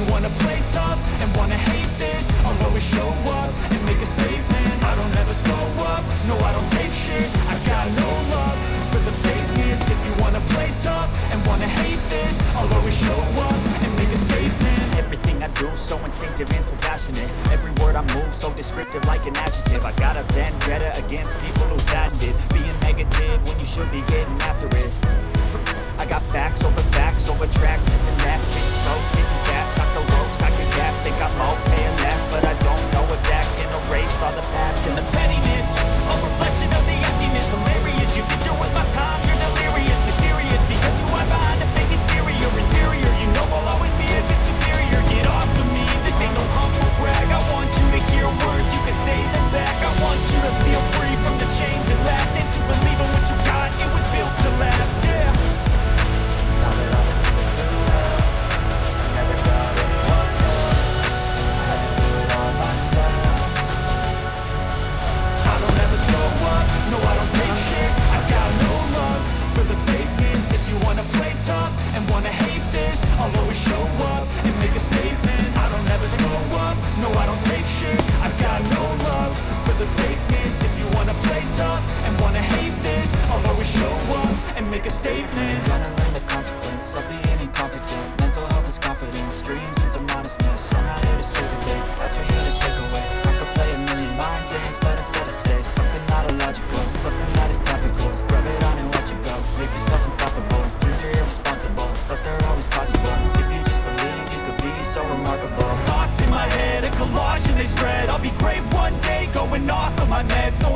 you wanna play tough and wanna hate this, I'll always show up and make a statement. I don't ever slow up, no I don't take shit. I got no love for the fakeness. If you wanna play tough and wanna hate this, I'll always show up and make a statement. Everything I do so instinctive and so passionate. Every word I move so descriptive like an adjective. I got a vendetta against people who patented being negative when you should be getting after it. I got facts over tracks, this and that. Spitting slow, spitting fast, knock the roast, I get gas. Think I'm okay and last, but I don't know if that can erase all the past and the pettiness. A reflection of the emptiness, hilarious. You think you're worth my time, you're delirious. Mysterious, because you hide behind a fake exterior. Inferior, you know I'll always be a bit superior. Get off of me, this ain't no humble brag. I want you to hear words, you can say them back. I want you to feel free from the chains at last, and to believe in what you got, it was built to last, yeah. Now that I've been through hell, I never got anyone's help. I had to do it all myself. I don't ever slow up, no I don't take shit. I got no love for the fakeness. If you wanna play tough and wanna hate this, I'll always show up and make a statement. I don't ever slow up, no I don't take shit. I got no love for the fakeness. If you wanna play tough and wanna hate this, I'll always show up and make a statement. Gonna learn the consequence of being incompetent. Mental health is confidence, dreams and some honestness. I'm not here to save the day, that's for you to take away. I could play a million mind games, but instead I say something not illogical, something that is topical. Rub it on and watch it go, make yourself unstoppable. Dreams are irresponsible, but they're always possible. If you just believe, you could be so remarkable. Thoughts in my head, a collage and they spread. I'll be great one day, going off of my meds. No